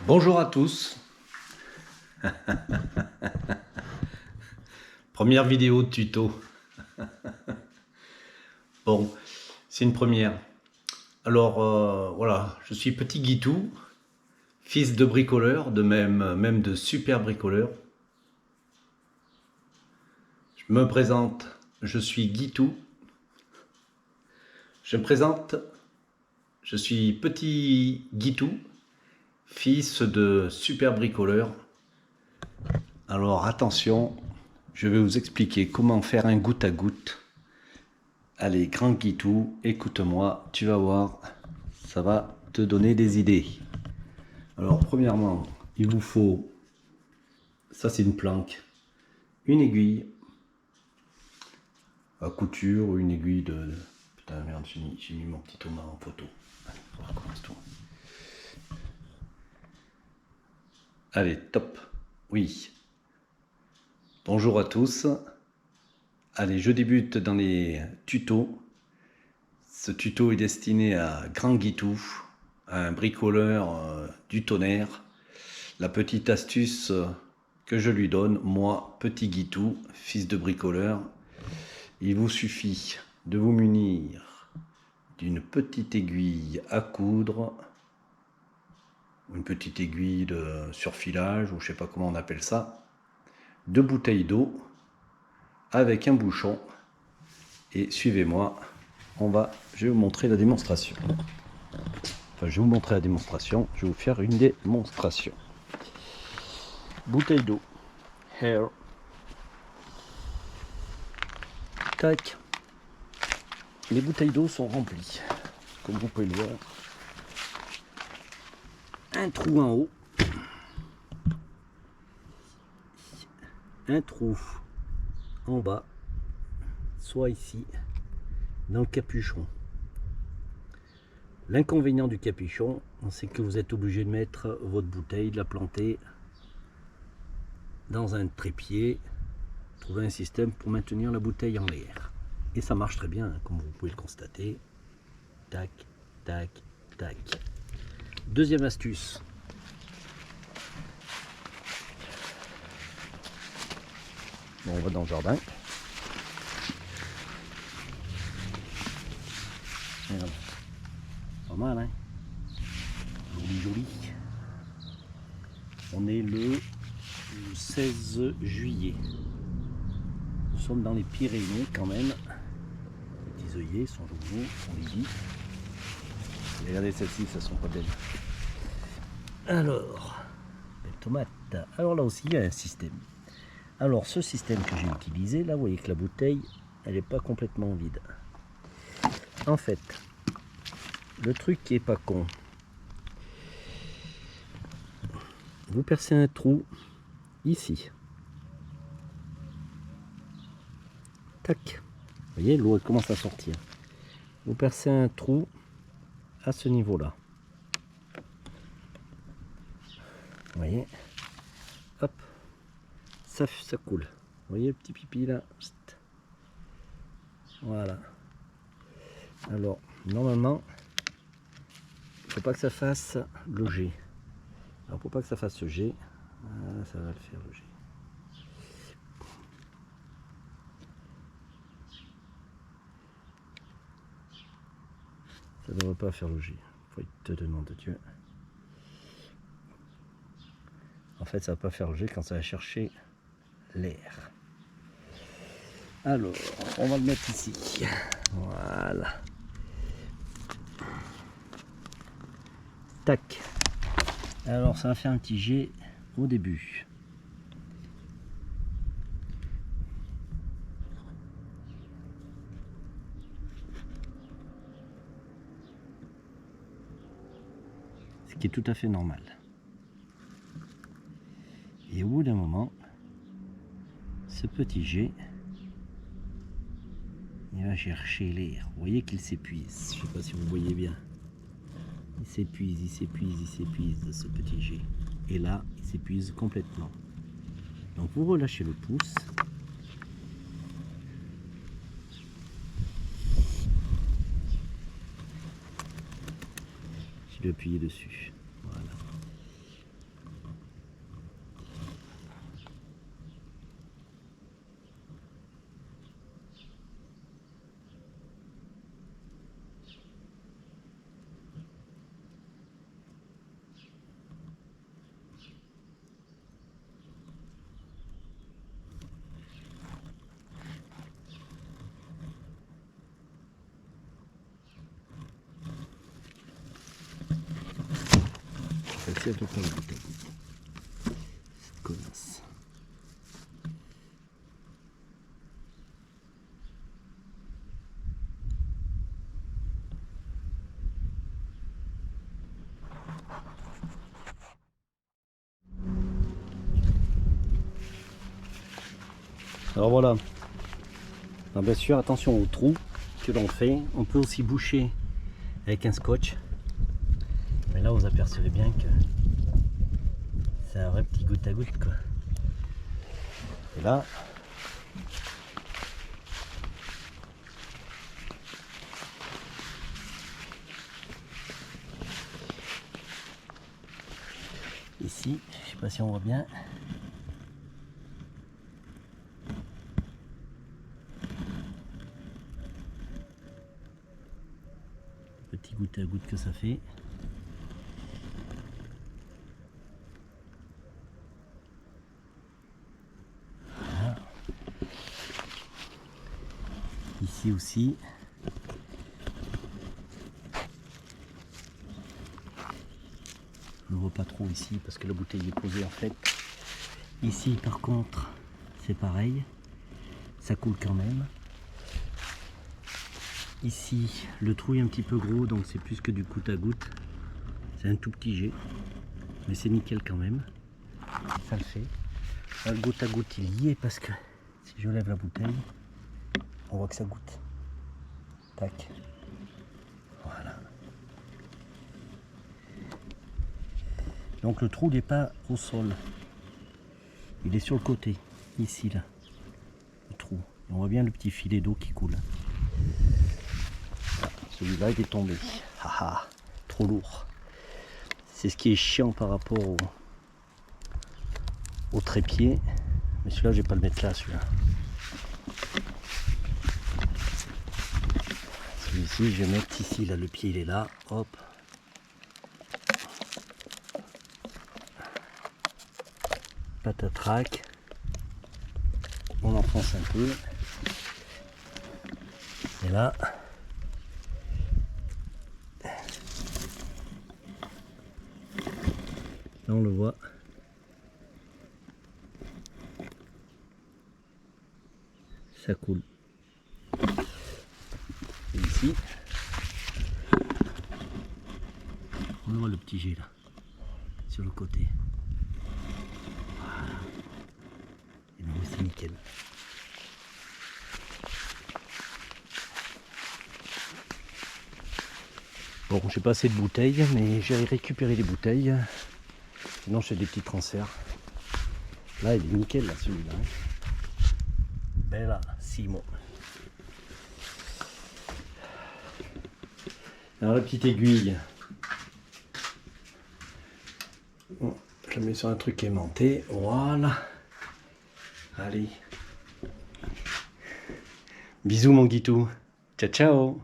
Bonjour à tous. Première vidéo de tuto. Bon, c'est une première. Alors voilà, je suis petit Guitou, fils de bricoleur, de même de super bricoleur. Je me présente, je suis Guitou. Je me présente, je suis petit Guitou, fils de super bricoleur. Alors attention, je vais vous expliquer comment faire un goutte à goutte. Allez, grand Guitou, écoute-moi, tu vas voir, ça va te donner des idées. Alors, premièrement, il vous faut, ça c'est une planque, une aiguille à couture ou une aiguille de... Putain, merde, j'ai mis mon petit Thomas en photo. Allez, on recommence tout. Allez, top. Oui. Bonjour à tous. Allez, je débute dans les tutos. Ce tuto est destiné à grand Guitou, à un bricoleur du tonnerre. La petite astuce que je lui donne, moi, petit Guitou, fils de bricoleur, il vous suffit de vous munir d'une petite aiguille à coudre, une petite aiguille de surfilage, ou je sais pas comment on appelle ça, deux bouteilles d'eau avec un bouchon, et suivez-moi, je vais vous montrer la démonstration. Enfin, je vais vous montrer la démonstration, je vais vous faire une démonstration. Bouteille d'eau, hair, tac. Les bouteilles d'eau sont remplies, comme vous pouvez le voir. Un trou en haut, un trou en bas, soit ici, dans le capuchon. L'inconvénient du capuchon, c'est que vous êtes obligé de mettre votre bouteille, de la planter dans un trépied, trouver un système pour maintenir la bouteille en l'air. Et ça marche très bien, comme vous pouvez le constater. Tac, tac, tac. Deuxième astuce. Bon, on va dans le jardin. Regarde. Pas mal, hein? Joli, joli. On est le 16 juillet. Nous sommes dans les Pyrénées quand même. Les petits œillets sont jolis, on les dit. Et regardez celles-ci, ça sont pas belles. Alors, belle tomate. Alors là aussi, il y a un système. Alors ce système que j'ai utilisé, là vous voyez que la bouteille, elle n'est pas complètement vide. En fait, le truc qui est pas con, vous percez un trou ici. Tac. Vous voyez, l'eau commence à sortir. Vous percez un trou à ce niveau-là. Vous voyez, hop, ça coule. Vous voyez le petit pipi là. Voilà. Alors, normalement, il ne faut pas que ça fasse le G. Alors, pour pas que ça fasse le G, ça va le faire le G. Ça ne devrait pas faire le G. Faut te demander de Dieu. En fait, ça va pas faire le G quand ça va chercher l'air. Alors, on va le mettre ici. Voilà. Tac. Alors, ça va faire un petit G au début. Ce qui est tout à fait normal. Et au bout d'un moment, ce petit G, il va chercher l'air. Vous voyez qu'il s'épuise. Je ne sais pas si vous voyez bien. Il s'épuise, il s'épuise, il s'épuise, ce petit G. Et là, il s'épuise complètement. Donc vous relâchez le pouce. Je vais appuyer dessus. Voilà. Celle-ci, elle fait pas la bouteille. Cette connasse. Alors voilà. Alors bien sûr, attention aux trous que l'on fait. On peut aussi boucher avec un scotch. Mais là, vous apercevez bien que c'est un vrai petit goutte à goutte, quoi. Et là, ici, je sais pas si on voit bien. Petit goutte à goutte que ça fait. Voilà. Ici aussi. Je ne vois pas trop ici parce que la bouteille est posée en fait. Ici par contre c'est pareil, ça coule quand même. Ici le trou est un petit peu gros donc c'est plus que du goutte à goutte. C'est un tout petit jet, mais c'est nickel quand même. Ça le fait. Là, le goutte à goutte il y est parce que si je lève la bouteille, on voit que ça goûte. Tac. Voilà. Donc le trou n'est pas au sol. Il est sur le côté, ici là. Le trou. Et on voit bien le petit filet d'eau qui coule. Voilà, celui-là il est tombé. Haha, trop lourd. C'est ce qui est chiant par rapport au trépied. Mais celui-là, je vais pas le mettre là, celui-là. Celui-ci, je vais mettre ici, là, le pied il est là. Hop. Patatrac. On enfonce un peu. Et là, on le voit. Ça coule. Et ici, on voit le petit jet là, sur le côté. Voilà. Et donc c'est nickel. Bon, j'ai pas assez de bouteilles, mais j'ai récupéré les bouteilles. Sinon, je fais des petits transferts. Là, il est nickel, là, celui-là. Bella Simo. Alors, la petite aiguille. Bon, je la mets sur un truc aimanté. Voilà. Allez. Bisous, mon Guitou. Ciao, ciao.